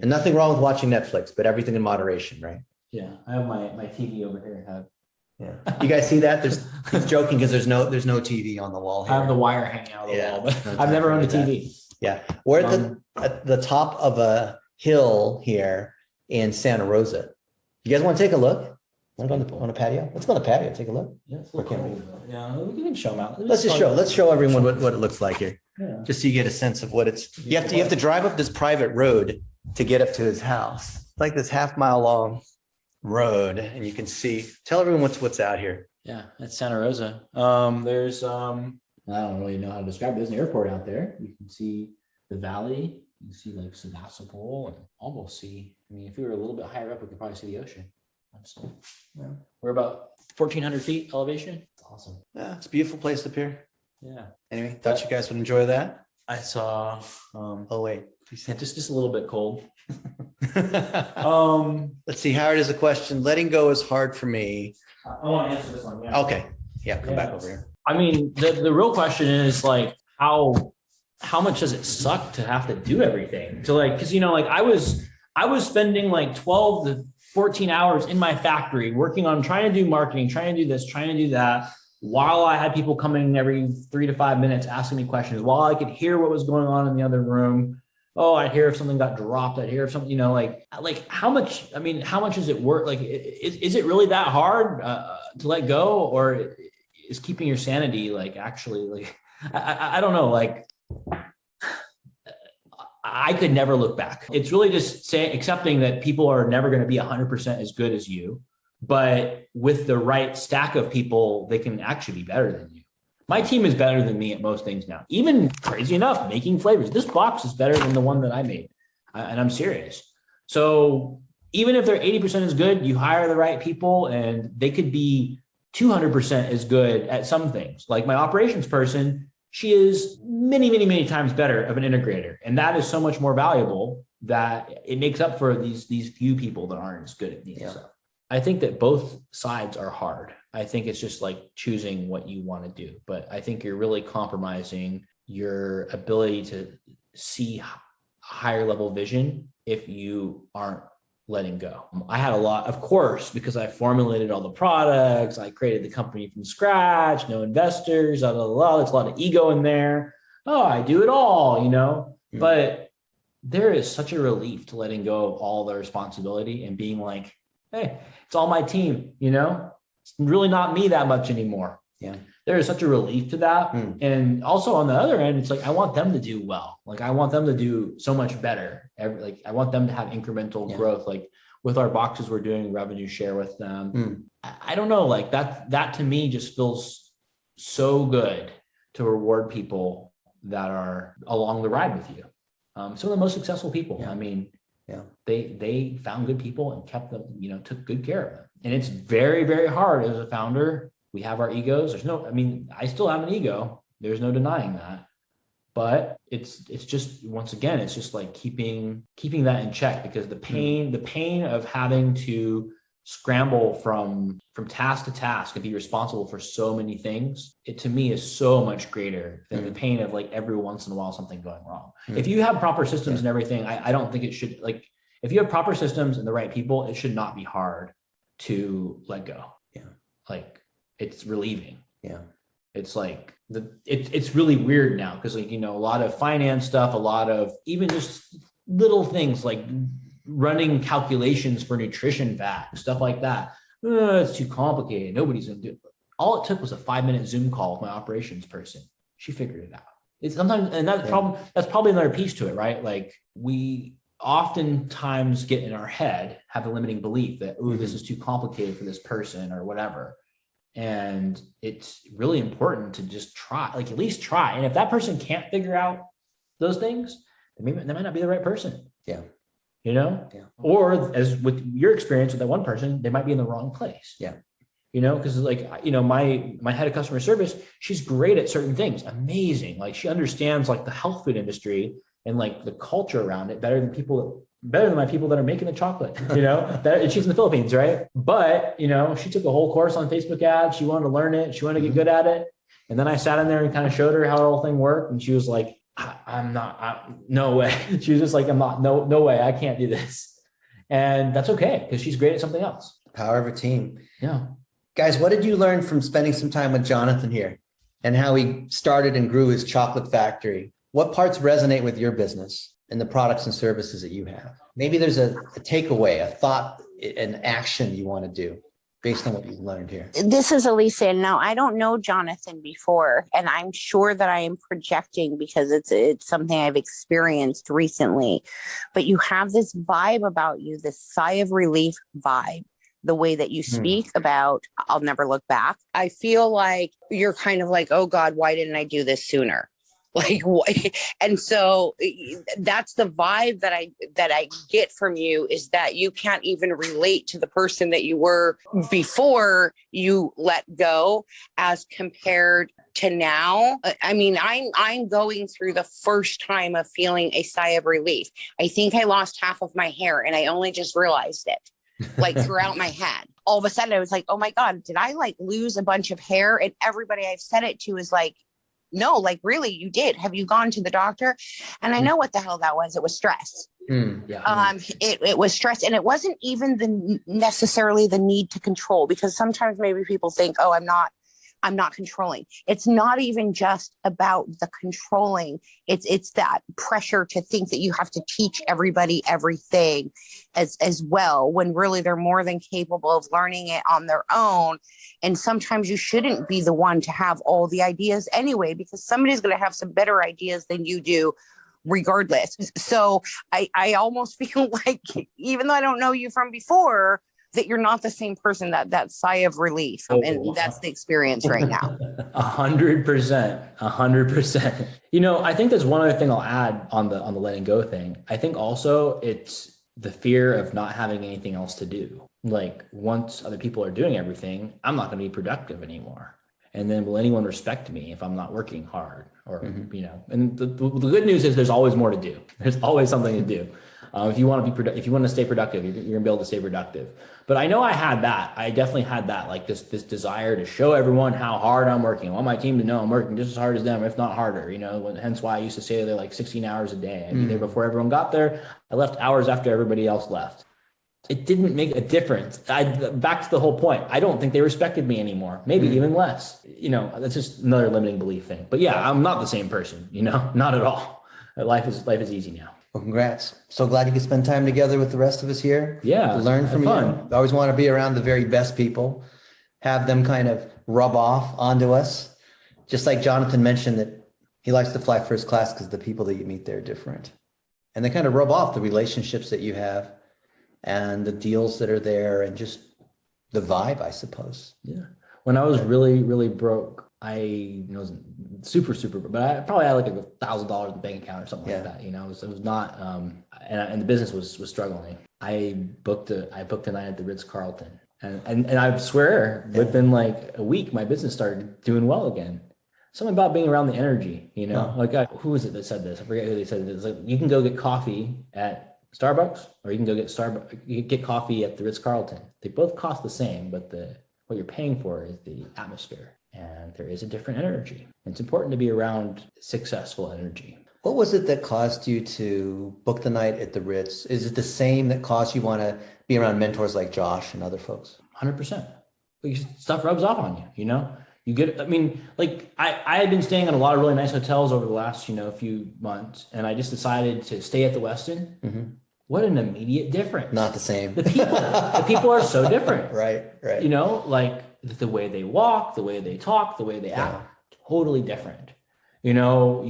And nothing wrong with watching Netflix, but everything in moderation, right? Yeah. I have my TV over here. Yeah. You guys see that? He's joking because there's no TV on the wall here. I have the wire hanging out of the wall, but no I've never owned a that. TV. Yeah. We're at the top of a hill here in Santa Rosa. You guys want to take a look? Want to go on a patio? Let's go on the patio. Take a look. Yeah, it's Or can we? Yeah, we can show them out. Let's show everyone what it looks like here. Yeah. Just so you get a sense of what it's. You have to drive up this private road to get up to his house. It's like this half-mile long road, and you can see. Tell everyone what's out here. Yeah, that's Santa Rosa. There's I don't really know how to describe it. There's an airport out there. You can see the valley. You can see like Sebastopol and almost see. I mean, if we were a little bit higher up, we could probably see the ocean. So, yeah. We're about 1,400 feet elevation. It's awesome. Yeah, it's a beautiful place up here. Yeah. Anyway, thought you guys would enjoy that. I saw. Oh wait, just a little bit cold. Let's see. Howard has a question. Letting go is hard for me. I want to answer this one. Yeah. Okay. Yeah, come back over here. I mean, the real question is like how much does it suck to have to do everything? To like, because like I was spending like 12 to 14 hours in my factory working on trying to do marketing, trying to do this, trying to do that, while I had people coming every 3 to 5 minutes asking me questions, while I could hear what was going on in the other room. Oh, I'd hear if something got dropped. I'd hear if something, like how much is it worth? Like, is it really that hard to let go, or is keeping your sanity like actually like, I don't know, like I could never look back. It's really just accepting that people are never going to be 100% as good as you, but with the right stack of people, they can actually be better than you. My team is better than me at most things now. Even crazy enough, making flavors. This box is better than the one that I made. And I'm serious. So even if they're 80% as good, you hire the right people and they could be 200% as good at some things. Like my operations person, she is many, many, many times better of an integrator. And that is so much more valuable that it makes up for these few people that aren't as good at these. Yeah. So I think that both sides are hard. I think it's just like choosing what you want to do. But I think you're really compromising your ability to see higher level vision if you aren't letting go. I had a lot, of course, because I formulated all the products, I created the company from scratch, no investors, blah, blah, blah. There's a lot of ego in there. Oh, I do it all, but there is such a relief to letting go of all the responsibility and being like, hey, it's all my team, it's really not me that much anymore. Yeah. There is such a relief to that. And also on the other end, it's like, I want them to do well. Like I want them to do so much better. I want them to have incremental growth. Like with our boxes, we're doing revenue share with them. I don't know, like that to me just feels so good to reward people that are along the ride with you. Some of the most successful people. Yeah. I mean, they found good people and kept them, took good care of them. And it's very, very hard as a founder. We have our egos. I still have an ego. There's no denying that. But it's just, once again, it's just like keeping that in check, because the pain of having to scramble from task to task and be responsible for so many things, it to me is so much greater than the pain of like every once in a while something going wrong. If you have proper systems and everything, I don't think it should, like, if you have proper systems and the right people, it should not be hard to let go. Yeah. Like, it's relieving. Yeah. It's like it's really weird now because, like, a lot of finance stuff, a lot of even just little things like running calculations for nutrition facts, stuff like that. It's too complicated. Nobody's gonna do it. All it took was a 5-minute Zoom call with my operations person. She figured it out. It's sometimes, and that's probably another piece to it, right? Like, we oftentimes get in our head, have a limiting belief that, this is too complicated for this person or whatever. And it's really important to just try, like at least try. And if that person can't figure out those things, then they might not be the right person. Yeah. Yeah. Or as with your experience with that one person, they might be in the wrong place. Yeah. Because like, my head of customer service, she's great at certain things. Amazing. Like, she understands like the health food industry and like the culture around it better than my people that are making the chocolate, and she's in the Philippines, right? But, she took a whole course on Facebook ads. She wanted to learn it. She wanted to get good at it. And then I sat in there and kind of showed her how the whole thing worked. And she was like, no way. She was just like, no way. I can't do this. And that's okay, because she's great at something else. Power of a team. Yeah. Guys, what did you learn from spending some time with Jonathan here and how he started and grew his chocolate factory? What parts resonate with your business and the products and services that you have? Maybe there's a takeaway, a thought, an action you want to do based on what you've learned here. This is Elisa. Now, I don't know Jonathan before, and I'm sure that I am projecting because it's something I've experienced recently. But you have this vibe about you, this sigh of relief vibe. The way that you speak about, I'll never look back. I feel like you're kind of like, oh God, why didn't I do this sooner? Like, and so that's the vibe that I get from you, is that you can't even relate to the person that you were before you let go as compared to now. I mean, I'm going through the first time of feeling a sigh of relief. I think I lost half of my hair and I only just realized it. Like throughout my head, all of a sudden I was like, oh my God, did I like lose a bunch of hair? And everybody I've said it to is like, no, like really, you did. Have you gone to the doctor? And I know what the hell that was. It was stress. It was stress. And it wasn't even necessarily the need to control, because sometimes maybe people think, oh, I'm not controlling. It's not even just about the controlling. It's that pressure to think that you have to teach everybody everything as well, when really they're more than capable of learning it on their own. And sometimes you shouldn't be the one to have all the ideas anyway, because somebody's going to have some better ideas than you do regardless. So I almost feel like, even though I don't know you from before, that you're not the same person, that sigh of relief. And that's the experience right now. 100%, 100%. I think there's one other thing I'll add on the letting go thing. I think also it's the fear of not having anything else to do. Like once other people are doing everything, I'm not going to be productive anymore. And then will anyone respect me if I'm not working hard? Or, and the good news is there's always more to do. There's always something to do. If you want to if you want to stay productive, you're going to be able to stay productive. But I know I had that. I definitely had that, like this desire to show everyone how hard I'm working. I want my team to know I'm working just as hard as them, if not harder. Hence why I used to stay there like 16 hours a day. I'd be there before everyone got there. I left hours after everybody else left. It didn't make a difference. Back to the whole point. I don't think they respected me anymore. Maybe even less. That's just another limiting belief thing. But yeah, I'm not the same person. Not at all. Life is easy now. Well, congrats. So glad you could spend time together with the rest of us here. Yeah. Learn from you. I always want to be around the very best people, have them kind of rub off onto us. Just like Jonathan mentioned that he likes to fly first class because the people that you meet there are different. And they kind of rub off the relationships that you have and the deals that are there and just the vibe, I suppose. Yeah. When I was really, really broke, I was super, but I probably had like $1,000 in the bank account or something like that. It was not, and the business was struggling. I booked a night at the Ritz-Carlton, and I swear within like a week, my business started doing well again. Something about being around the energy, who was it that said this? I forget who they said this. Like you can go get coffee at Starbucks, or you can go get coffee at the Ritz-Carlton. They both cost the same, but what you're paying for is the atmosphere. And there is a different energy. It's important to be around successful energy. What was it that caused you to book the night at the Ritz? Is it the same that caused you want to be around mentors like Josh and other folks? 100%. Stuff rubs off on you, You get, I had been staying in a lot of really nice hotels over the last, few months. And I just decided to stay at the Westin. Mm-hmm. What an immediate difference. Not the same. The people are so different. Right. The way they walk, the way they talk, the way they act, totally different. You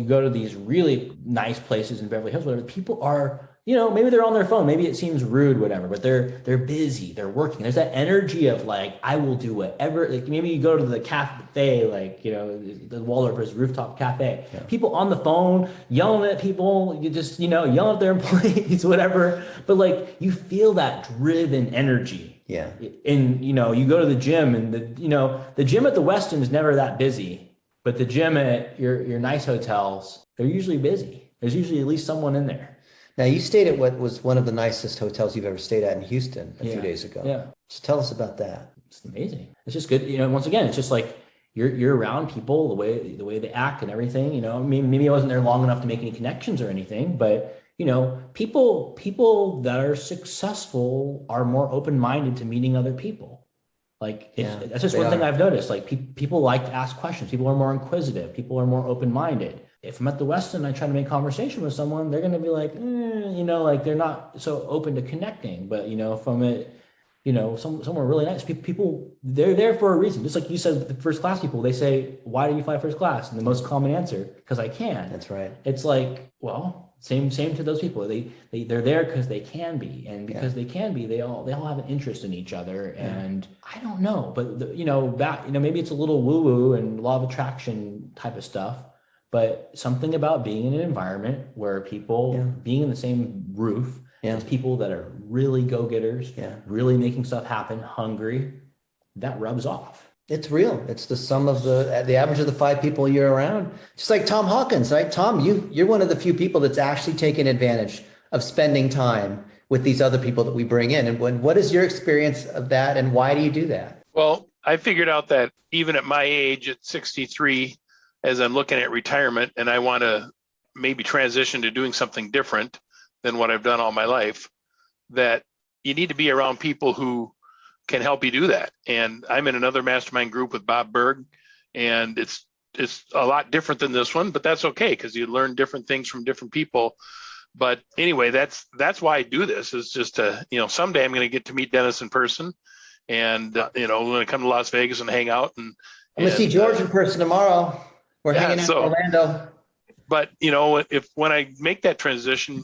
go to these really nice places in Beverly Hills, whatever, people are, maybe they're on their phone, maybe it seems rude, whatever, but they're busy, they're working. There's that energy of like, I will do whatever, like maybe you go to the cafe, like, the Waldorf's rooftop cafe, people on the phone, yelling at people, you just, yelling at their employees, whatever. But like, you feel that driven energy. Yeah. And, you go to the gym and the gym at the Westin is never that busy, but the gym at your nice hotels, they're usually busy. There's usually at least someone in there. Now you stayed at what was one of the nicest hotels you've ever stayed at in Houston a few days ago. Yeah. So tell us about that. It's amazing. It's just good. Once again, it's just like you're around people, the way they act and everything, maybe I wasn't there long enough to make any connections or anything, but people that are successful are more open-minded to meeting other people. That's just one thing I've noticed. Like people like to ask questions. People are more inquisitive. People are more open-minded. If I'm at the Westin, I try to make conversation with someone, they're going to be like, they're not so open to connecting. But, from it, somewhere really nice. People, they're there for a reason. Just like you said, the first class people, they say, why do you fly first class? And the most common answer, because I can. That's right. It's like, well, same to those people. They're there because they can be, and because they can be, they all have an interest in each other. Yeah. And I don't know, but maybe it's a little woo woo and law of attraction type of stuff, but something about being in an environment where people being in the same roof as people that are really go-getters, really making stuff happen, hungry, that rubs off. It's real. It's the sum of the average of the 5 people you're around. Just like Tom Hawkins, right? Tom, you're one of the few people that's actually taken advantage of spending time with these other people that we bring in. And what is your experience of that, and why do you do that? Well, I figured out that even at my age, at 63, as I'm looking at retirement and I want to maybe transition to doing something different than what I've done all my life, that you need to be around people who can help you do that. And I'm in another mastermind group with Bob Berg, and it's a lot different than this one, but that's okay because you learn different things from different people. But anyway, that's why I do this, is just to, someday I'm going to get to meet Dennis in person, and we're going to come to Las Vegas and hang out. And I'm going to see George in person tomorrow. We're hanging out in Orlando. But when I make that transition,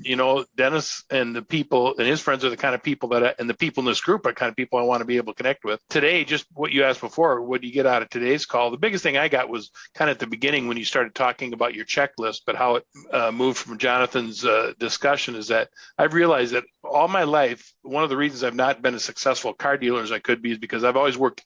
Dennis and the people and his friends are the kind of people and the people in this group are the kind of people I want to be able to connect with. Today, just what you asked before, what do you get out of today's call? The biggest thing I got was kind of at the beginning when you started talking about your checklist, but how it moved from Jonathan's discussion is that I've realized that all my life, one of the reasons I've not been a successful car dealer as I could be is because I've always worked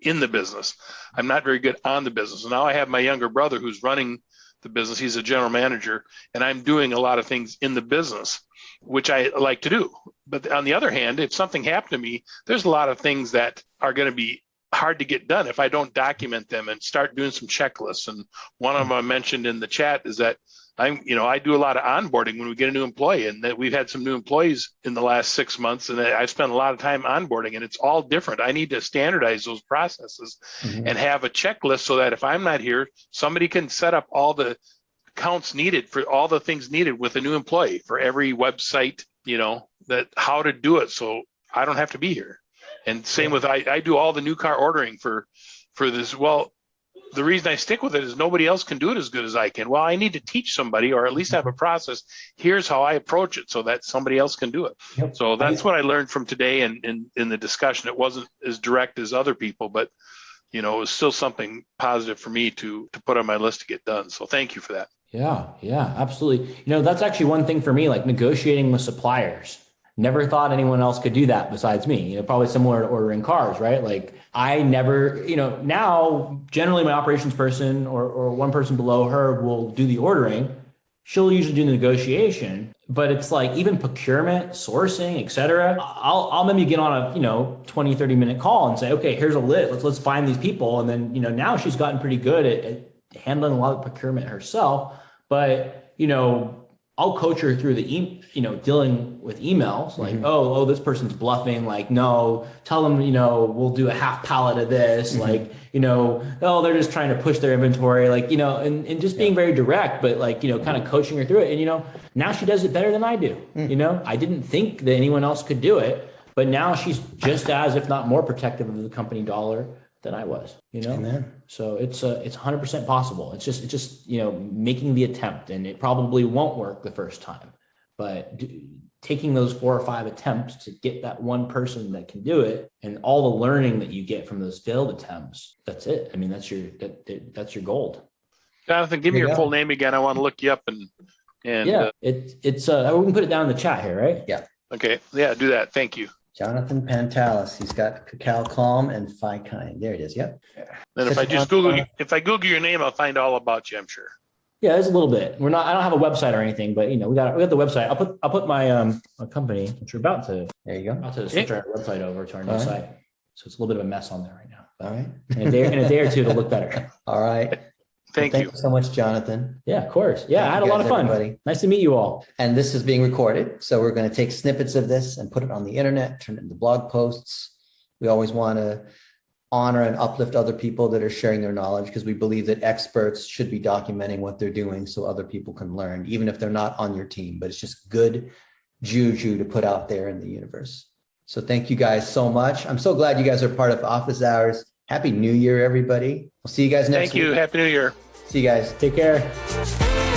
in the business. I'm not very good on the business. And now I have my younger brother who's running the business. He's a general manager, and I'm doing a lot of things in the business, which I like to do. But on the other hand, if something happened to me, there's a lot of things that are going to be hard to get done if I don't them and start doing some checklists. And one of them I mentioned in the chat is that I do a lot of onboarding when we get a new employee, and that we've had some new employees in the last 6 months, and I've spent a lot of time onboarding, and it's all different. I need to standardize those processes and have a checklist so that if I'm not here, somebody can set up all the accounts needed for all the things needed with a new employee for every website, that how to do it. So I don't have to be here. And same with, I do all the new car ordering for this. Well, the reason I stick with it is nobody else can do it as good as I can. Well, I need to teach somebody, or at least have a process. Here's how I approach it so that somebody else can do it. Yep. So that's what I learned from today and in the discussion. It wasn't as direct as other people, but it was still something positive for me to put on my list to get done. So thank you for that. Yeah, absolutely. That's actually one thing for me, like negotiating with suppliers. Never thought anyone else could do that besides me, probably similar to ordering cars, right? Like I never, now generally my operations person or one person below her will do the ordering. She'll usually do the negotiation, but it's like even procurement, sourcing, et cetera. I'll maybe get on a, 20, 30 minute call and say, okay, here's a list. Let's find these people. And then, now she's gotten pretty good at handling a lot of procurement herself, but, I'll coach her through the, dealing with emails like, oh, this person's bluffing. Like, no, tell them, we'll do a half pallet of this. Like, oh, they're just trying to push their inventory. Like, and just being very direct, but like, kind of coaching her through it. And, now she does it better than I do. I didn't think that anyone else could do it, but now she's just as, if not more protective of the company dollar than I was, Amen. So it's 100% possible. It's just, making the attempt, and it probably won't work the first time, but taking those 4 or 5 attempts to get that one person that can do it, and all the learning that you get from those failed attempts, that's it. I mean, that's your gold. Jonathan, give me your full name again. I want to look you up and yeah, it's we can put it down in the chat here, right? Yeah. Okay. Yeah, do that. Thank you. Jonathan Pantalis. He's got Cacao Calm and Phi Kind. There it is. Yep. Then if I just Google your name, I'll find all about you, I'm sure. Yeah, there's a little bit. I don't have a website or anything, but we got the website. I'll put my company, which we're about to switch our website over to our new site. So it's a little bit of a mess on there right now. All right. In a day or two, it'll look better. All right. Thank you so much, Jonathan. Yeah, of course. Yeah, I had a lot of fun. Everybody. Nice to meet you all. And this is being recorded. So we're going to take snippets of this and put it on the internet, turn it into blog posts. We always want to honor and uplift other people that are sharing their knowledge, because we believe that experts should be documenting what they're doing so other people can learn, even if they're not on your team. But it's just good juju to put out there in the universe. So thank you guys so much. I'm so glad you guys are part of Office Hours. Happy New Year, everybody. We'll see you guys next week. Thank you. Happy New Year. See you guys. Take care.